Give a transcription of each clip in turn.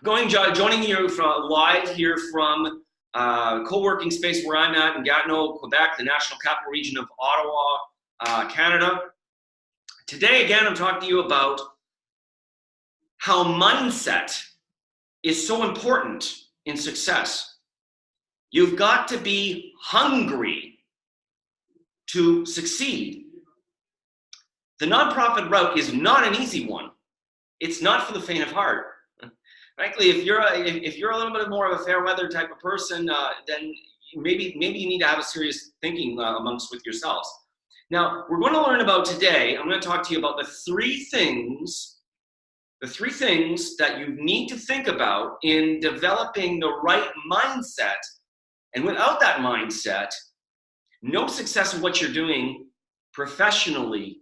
Joining you from live here from co-working space where I'm at in Gatineau, Quebec, the National Capital Region of Ottawa, Canada. Today, again, I'm talking to you about how mindset is so important in success. You've got to be hungry to succeed. The nonprofit route is not an easy one. It's not for the faint of heart. Frankly, if you're a little bit more of a fair weather type of person, then maybe you need to have a serious thinking with yourselves. Now, we're going to learn about today. I'm going to talk to you about the three things that you need to think about in developing the right mindset. And without that mindset, no success in what you're doing professionally,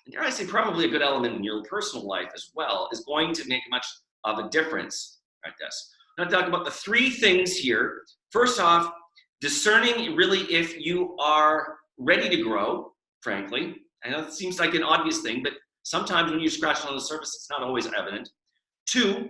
and dare I say probably a good element in your personal life as well, is going to make much of a difference like this. I'm going to talk about the three things here. First off, discerning really if you are ready to grow, frankly. I know it seems like an obvious thing, but sometimes when you scratch on the surface, it's not always evident. Two,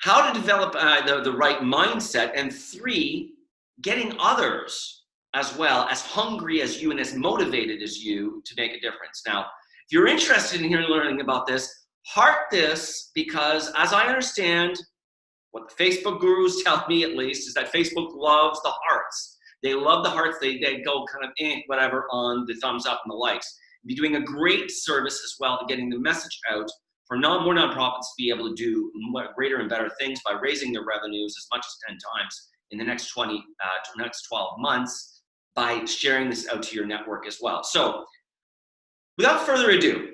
how to develop the right mindset. And three, getting others as well as hungry as you and as motivated as you to make a difference. Now, if you're interested in hearing learning about this, heart this, because as I understand, what the Facebook gurus tell me at least, is that Facebook loves the hearts. They love the hearts. They go kind of whatever on the thumbs up and the likes. You're doing a great service as well to getting the message out for more nonprofits to be able to do greater and better things by raising their revenues as much as 10 times in the next 12 months by sharing this out to your network as well. So without further ado,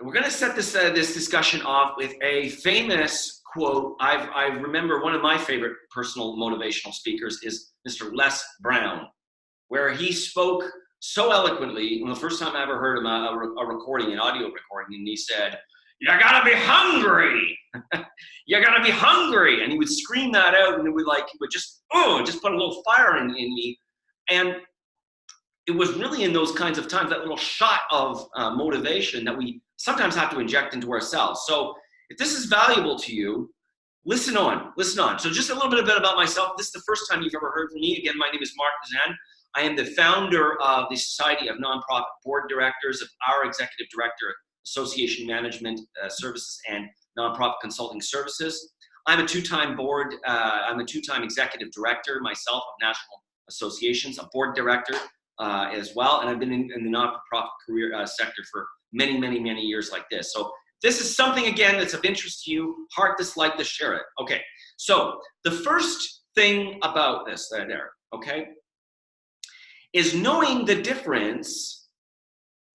we're going to set this discussion off with a famous quote. I remember one of my favorite personal motivational speakers is Mr. Les Brown, where he spoke so eloquently. The first time I ever heard him, a recording, an audio recording, and he said, "You gotta be hungry. You gotta be hungry." And he would scream that out, and it would just put a little fire in me. And it was really in those kinds of times, that little shot of motivation that we sometimes have to inject into ourselves. So if this is valuable to you, listen on. So just a little bit about myself. This is the first time you've ever heard from me. Again, my name is Mark Bazan. I am the founder of the Society of Nonprofit Board Directors, of our Executive Director of Association Management Services and Nonprofit Consulting Services. I'm a two-time Executive Director myself of national associations, a board director as well, and I've been in the nonprofit career sector for many, many, many years like this. So this is something, again, that's of interest to you. Heart this, like this, share it. Okay, so the first thing about this okay, is knowing the difference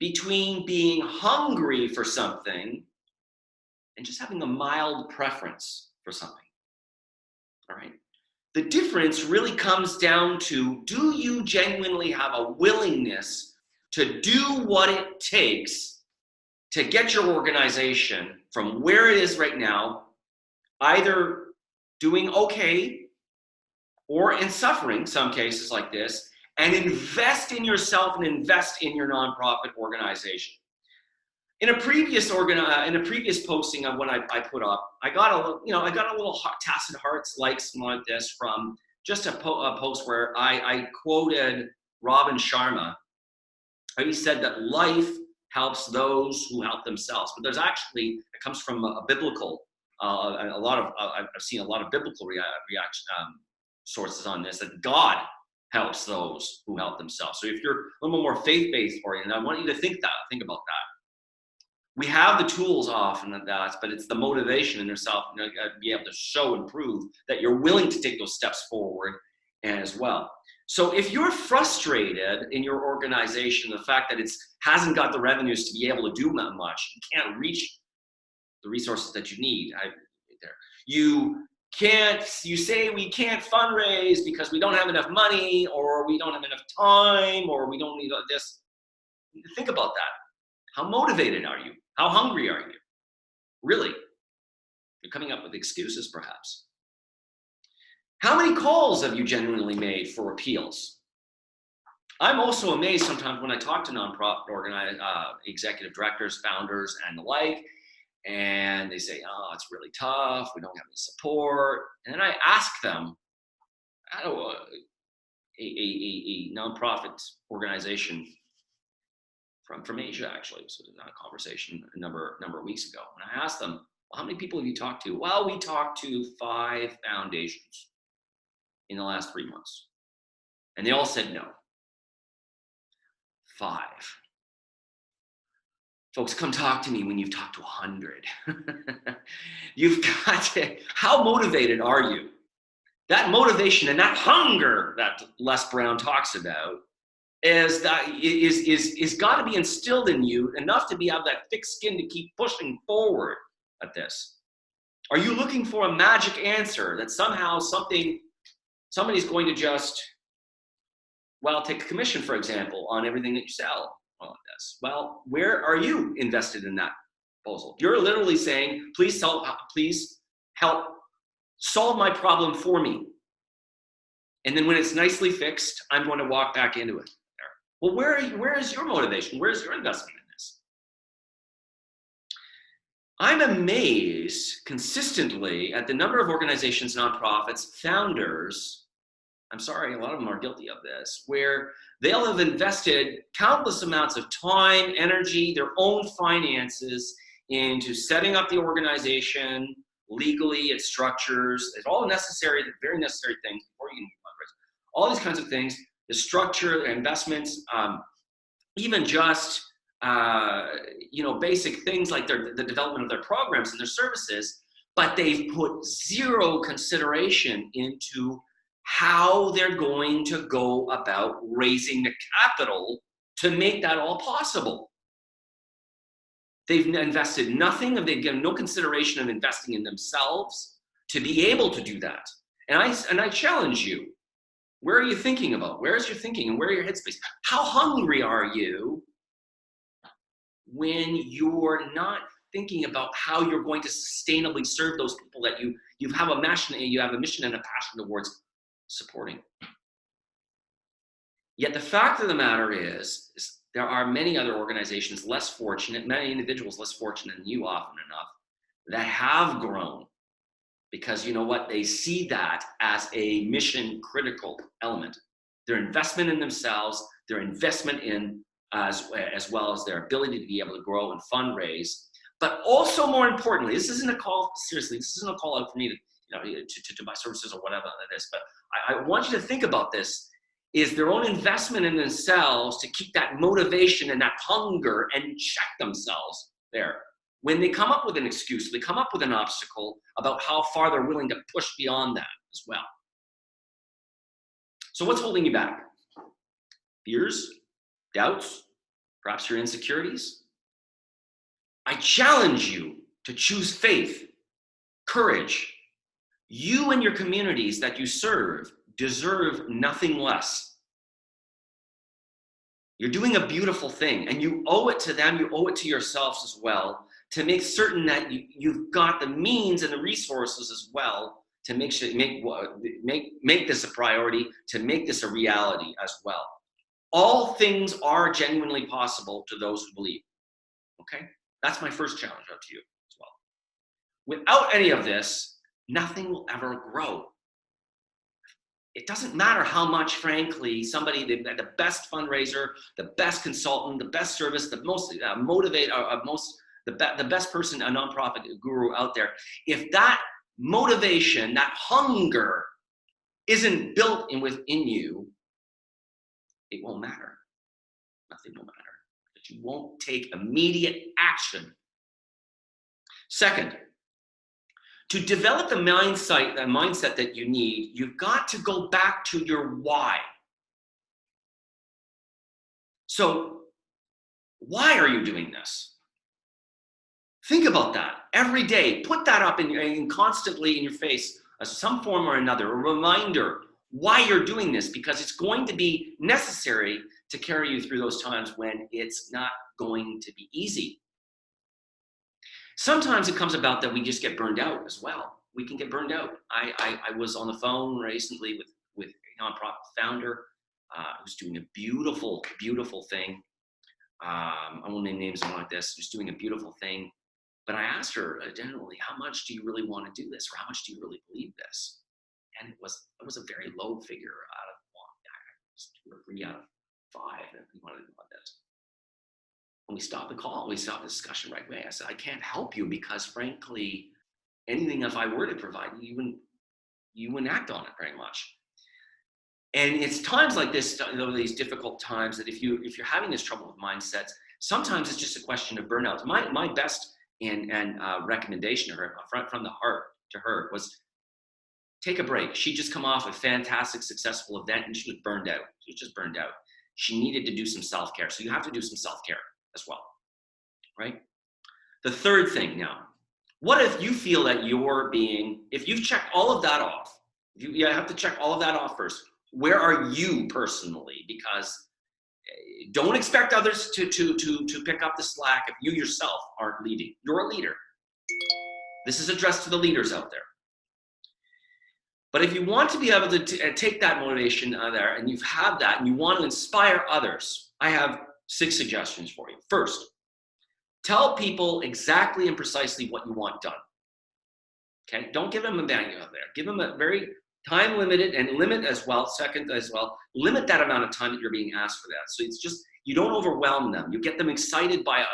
between being hungry for something and just having a mild preference for something. All right. The difference really comes down to, do you genuinely have a willingness to do what it takes to get your organization from where it is right now, either doing okay or in suffering, some cases like this, and invest in yourself and invest in your nonprofit organization. In a previous posting of when I put up, I got a little tacit hearts, likes like this from just a post where I quoted Robin Sharma. He said that life helps those who help themselves, but it comes from a biblical. I've seen a lot of biblical sources on this, that God helps those who help themselves. So if you're a little more faith-based oriented, I want you to think about that. We have the tools often of that, but it's the motivation in yourself, to be able to show and prove that you're willing to take those steps forward as well. So if you're frustrated in your organization, the fact that it hasn't got the revenues to be able to do that much, you can't reach the resources that you need. You say we can't fundraise because we don't have enough money, or we don't have enough time, or we don't need this. Think about that. How motivated are you? How hungry are you? Really? You're coming up with excuses, perhaps. How many calls have you genuinely made for appeals? I'm also amazed sometimes when I talk to nonprofit executive directors, founders, and the like, And they say, oh, it's really tough. We don't have any support. And then I ask them, how do a nonprofit organization from Asia, actually, so it was a conversation a number of weeks ago. And I asked them, well, how many people have you talked to? Well, we talked to 5 foundations in the last 3 months. And they all said no. 5. Folks, come talk to me when you've talked to 100. You've got to, how motivated are you? That motivation and that hunger that Les Brown talks about is got to be instilled in you enough to be able that thick skin to keep pushing forward at this. Are you looking for a magic answer that somehow somebody's going to just, well, take a commission, for example, on everything that you sell on this? Well, where are you invested in that proposal? You're literally saying, please help solve my problem for me. And then when it's nicely fixed, I'm going to walk back into it. Well, where is your motivation? Where's your investment in this? I'm amazed consistently at the number of organizations, nonprofits, founders, I'm sorry, a lot of them are guilty of this, where they'll have invested countless amounts of time, energy, their own finances into setting up the organization legally, its structures, it's all necessary, very necessary things before you can fundraise. All these kinds of things, the structure, the investments, even just basic things like the development of their programs and their services, but they've put zero consideration into how they're going to go about raising the capital to make that all possible. They've invested nothing, they've given no consideration of investing in themselves to be able to do that. And I challenge you, where are you thinking about? Where is your thinking and where are your headspace? How hungry are you when you're not thinking about how you're going to sustainably serve those people that you have a mission and a passion towards supporting? Yet the fact of the matter is there are many other organizations less fortunate, many individuals less fortunate than you often enough, that have grown because you know what? They see that as a mission critical element. Their investment in themselves, their investment in as well as their ability to be able to grow and fundraise. But also more importantly, this isn't a call out for me to buy services or whatever it is, but I want you to think about this, is their own investment in themselves to keep that motivation and that hunger and check themselves there. When they come up with an excuse, they come up with an obstacle about how far they're willing to push beyond that as well. So what's holding you back? Fears, doubts, perhaps your insecurities? I challenge you to choose faith, courage. You and your communities that you serve deserve nothing less. You're doing a beautiful thing, and you owe it to them, you owe it to yourselves as well, to make certain that you've got the means and the resources as well to make this a priority, to make this a reality as well. All things are genuinely possible to those who believe. Okay? That's my first challenge out to you as well. Without any of this, nothing will ever grow. It doesn't matter how much, frankly, the best fundraiser, the best consultant, the best service, the most the best person, a nonprofit guru out there, if that motivation, that hunger isn't built within you, it won't matter. Nothing will matter. But you won't take immediate action. Second, to develop the mindset that you need, you've got to go back to your why. So, why are you doing this? Think about that every day. Put that up constantly in your face, some form or another, a reminder why you're doing this, because it's going to be necessary to carry you through those times when it's not going to be easy. Sometimes it comes about that we just get burned out as well. We can get burned out. I was on the phone recently with a nonprofit founder who's doing a beautiful, beautiful thing. I won't name names like this. Who's doing a beautiful thing. But I asked her generally, how much do you really want to do this? Or how much do you really believe this? And it was a very low figure out of 2 or 3 out of 5 that we wanted to do this. When we stopped the call, we stopped the discussion right away. I said, I can't help you because frankly, anything if I were to provide you wouldn't act on it very much. And it's times like this, these difficult times, that if you're having this trouble with mindsets, sometimes it's just a question of burnout. My best and recommendation to her, from the heart to her, was take a break. She'd just come off a fantastic, successful event, and she was burned out. She was just burned out. She needed to do some self-care. So you have to do some self-care as well, right? The third thing now, what if you feel that if you've checked all of that off, you have to check all of that off first. Where are you personally? Because don't expect others to pick up the slack if you yourself aren't leading. You're a leader. This is addressed to the leaders out there. But if you want to be able to take that motivation there, and you've had that, and you want to inspire others, I have 6 suggestions for you. First, tell people exactly and precisely what you want done. Okay? Don't give them a bang out there. Give them a very time limited, and limit as well, limit that amount of time that you're being asked for that. So it's just, you don't overwhelm them. You get them excited by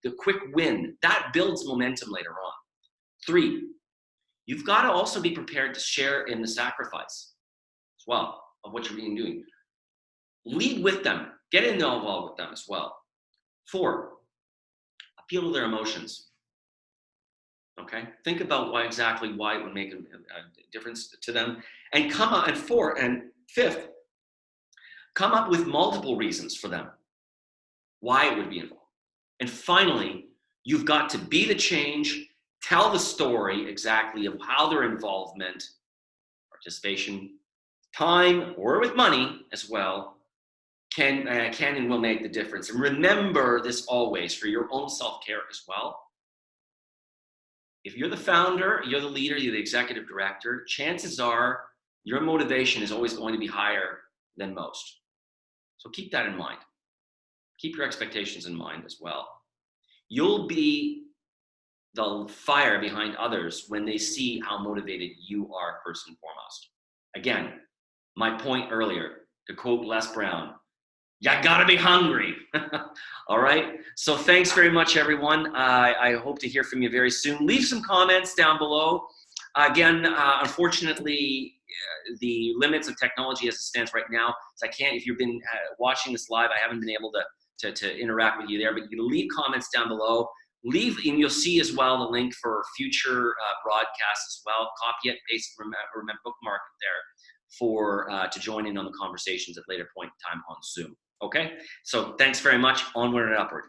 the quick win. That builds momentum later on. 3, you've got to also be prepared to share in the sacrifice as well of what you're doing. Lead with them. Get involved with them as well. 4, appeal to their emotions. Okay, think about why it would make a difference to them, and come up. And 5th, come up with multiple reasons for them why it would be involved. And finally, you've got to be the change. Tell the story exactly of how their involvement, participation, time, or with money as well, can and will make the difference. And remember this always for your own self-care as well. If you're the founder, you're the leader, you're the executive director, chances are your motivation is always going to be higher than most. So keep that in mind. Keep your expectations in mind as well. You'll be the fire behind others when they see how motivated you are first and foremost. Again, my point earlier, to quote Les Brown, you gotta be hungry. All right. So thanks very much, everyone. I hope to hear from you very soon. Leave some comments down below. Again, unfortunately, the limits of technology as it stands right now, so I can't, if you've been watching this live, I haven't been able to interact with you there, but you can leave comments down below. And you'll see as well the link for future broadcasts as well. Copy it, paste it, remember, bookmark it there to join in on the conversations at a later point in time on Zoom. Okay, so thanks very much. Onward and upward.